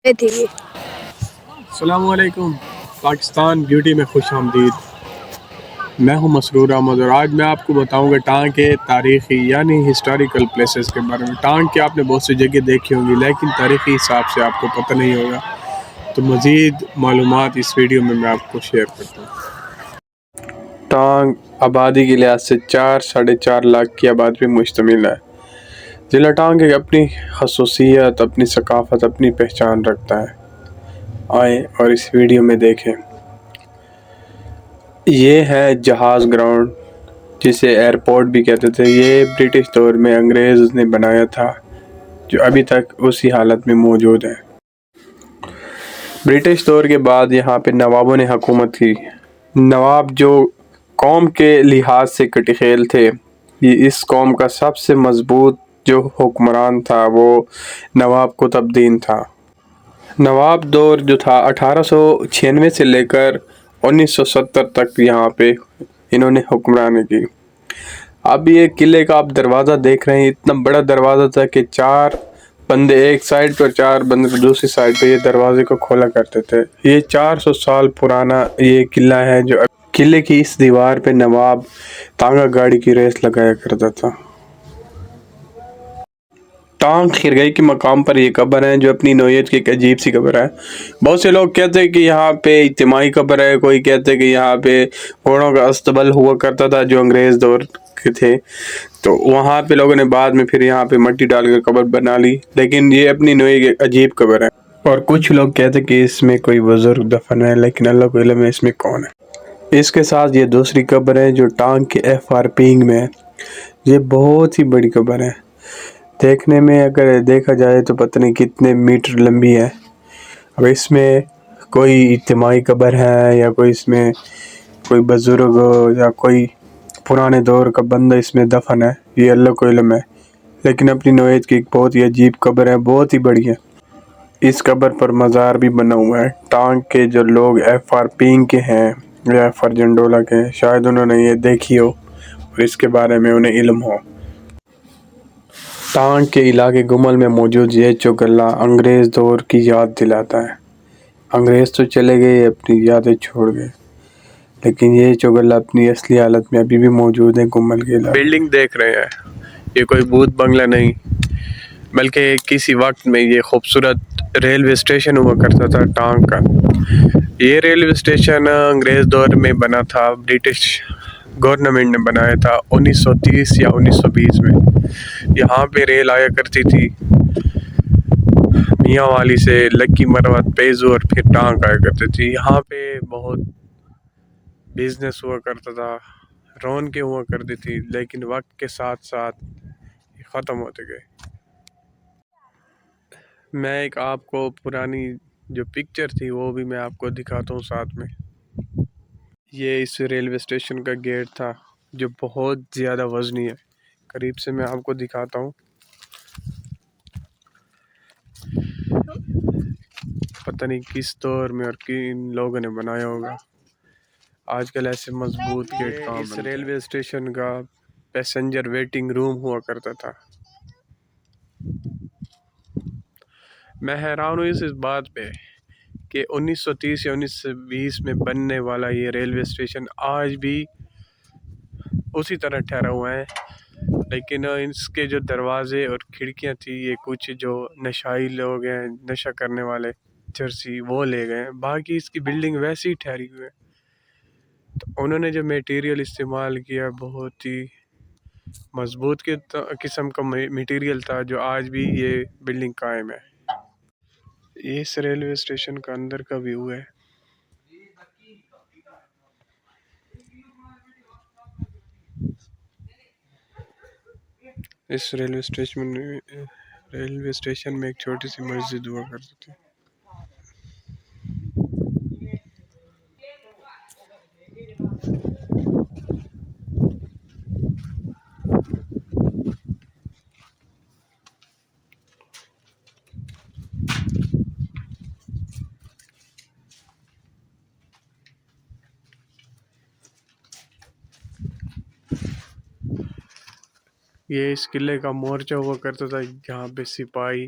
تھی بھی السلام علیکم پاکستان بیوٹی میں خوش آمدید۔ میں ہوں مسرور احمد اور آج میں آپ کو بتاؤں گا ٹانگ کے تاریخی یعنی ہسٹوریکل پلیسز کے بارے میں۔ ٹانگ کے آپ نے بہت سی جگہ دیکھی ہوں گی لیکن تاریخی حساب سے آپ کو پتہ نہیں ہوگا، تو مزید معلومات اس ویڈیو میں آپ کو شیئر کرتا ہوں۔ ٹانگ آبادی کے لحاظ سے 4.5 لاکھ کی آبادی پر مشتمل ہے۔ ضلع ٹانگ ایک اپنی خصوصیت، اپنی ثقافت، اپنی پہچان رکھتا ہے۔ آئیں اور اس ویڈیو میں دیکھیں۔ یہ ہے جہاز گراؤنڈ، جسے ایئرپورٹ بھی کہتے تھے۔ یہ برٹش دور میں انگریز نے بنایا تھا، جو ابھی تک اسی حالت میں موجود ہے۔ برٹش دور کے بعد یہاں پہ نوابوں نے حکومت کی۔ نواب جو قوم کے لحاظ سے کٹیخیل تھے، یہ اس قوم کا سب سے مضبوط جو حکمران تھا وہ نواب قطب الدین تھا۔ نواب دور جو تھا 1896 سے لے کر 1970 تک یہاں پہ انہوں نے حکمرانی کی۔ اب یہ قلعے کا آپ دروازہ دیکھ رہے ہیں، اتنا بڑا دروازہ تھا کہ 4 بندے ایک سائڈ پر 4 بندے دوسری سائڈ پہ یہ دروازے کو کھولا کرتے تھے۔ یہ 400 سال پرانا یہ قلعہ ہے، جو قلعے کی اس دیوار پہ نواب تانگا گاڑی کی ریس لگایا کرتا تھا۔ ٹانگ خرگئی کے مقام پر یہ قبر ہے، جو اپنی نوعیت کی ایک عجیب سی قبر ہے۔ بہت سے لوگ کہتے ہیں کہ یہاں پہ اجتماعی قبر ہے، کوئی کہتے ہیں کہ یہاں پہ گھوڑوں کا استبل ہوا کرتا تھا جو انگریز دور کے تھے، تو وہاں پہ لوگوں نے بعد میں پھر یہاں پہ مٹی ڈال کر قبر بنا لی، لیکن یہ اپنی نوعیت کی عجیب قبر ہے۔ اور کچھ لوگ کہتے ہیں کہ اس میں کوئی بزرگ دفن ہے، لیکن اللہ کو علم ہے اس میں کون ہے۔ اس کے ساتھ یہ دوسری قبر ہے جو ٹانگ کے FR پینگ میں ہے۔ یہ بہت ہی بڑی قبر ہے، دیکھنے میں اگر دیکھا جائے تو پتہ نہیں کتنے میٹر لمبی ہے۔ اب اس میں کوئی اجتماعی قبر ہے یا کوئی اس میں کوئی بزرگ یا کوئی پرانے دور کا بندہ اس میں دفن ہے، یہ اللہ کو علم ہے، لیکن اپنی نوعیت کی ایک بہت ہی عجیب قبر ہے، بہت ہی بڑی ہے۔ اس قبر پر مزار بھی بنا ہوا ہے۔ ٹانگ کے جو لوگ FR پینگ کے ہیں یا FR جنڈولا کے ہیں، شاید انہوں نے یہ دیکھی ہو اور اس کے بارے میں انہیں علم ہو۔ ٹانگ کے علاقے گمل میں موجود یہ چوگلہ انگریز دور کی یاد دلاتا ہے۔ انگریز تو چلے گئے، اپنی یادیں چھوڑ گئے، لیکن یہ چوگلہ اپنی اصلی حالت میں ابھی بھی موجود ہے گمل کے علاقے۔ بلڈنگ دیکھ رہے ہیں، یہ کوئی بھوت بنگلہ نہیں، بلکہ کسی وقت میں یہ خوبصورت ریلوے اسٹیشن ہوا کرتا تھا ٹانگ کا۔ یہ ریلوے اسٹیشن انگریز دور میں بنا تھا، برٹش گورنمنٹ نے بنایا تھا 1930 یا 1920 میں۔ یہاں پہ ریل آیا کرتی تھی میاں والی سے لکی مروت پیزو اور پھر ٹانگ آیا کرتی تھی۔ یہاں پہ بہت بزنس ہوا کرتا تھا، رونقیں ہوا کرتی تھی، لیکن وقت کے ساتھ ساتھ یہ ختم ہوتے گئے۔ میں ایک آپ کو پرانی جو پکچر تھی وہ بھی میں آپ کو دکھاتا ہوں ساتھ میں۔ یہ اس ریلوے اسٹیشن کا گیٹ تھا جو بہت زیادہ وزنی ہے، قریب سے میں آپ کو دکھاتا ہوں۔ پتہ نہیں کس دور میں اور کن لوگوں نے بنایا ہوگا، آج کل ایسے مضبوط گیٹ کہاں بنتے ہیں۔ اس ریلوے اسٹیشن کا پیسنجر ویٹنگ روم ہوا کرتا تھا۔ میں حیران ہوں اس بات پہ کہ 1930 یا 1920 میں بننے والا یہ ریلوے اسٹیشن آج بھی اسی طرح ٹھہرا ہوا ہے، لیکن اس کے جو دروازے اور کھڑکیاں تھی یہ کچھ جو نشائی لوگ ہیں، نشہ کرنے والے جرسی وہ لے گئے ہیں، باقی اس کی بلڈنگ ویسے ہی ٹھہری ہوئی ہے۔ تو انہوں نے جو میٹیریل استعمال کیا بہت ہی مضبوط قسم کا میٹیریل تھا، جو آج بھی یہ بلڈنگ قائم ہے۔ اس ریلوے اسٹیشن کا اندر کا ویو ہے۔ اس ریلوے اسٹیشن میں ایک چھوٹی سی مسجد ہوا کرتی تھی۔ یہ اس قلعے کا مورچہ ہوا کرتا تھا، جہاں پہ سپاہی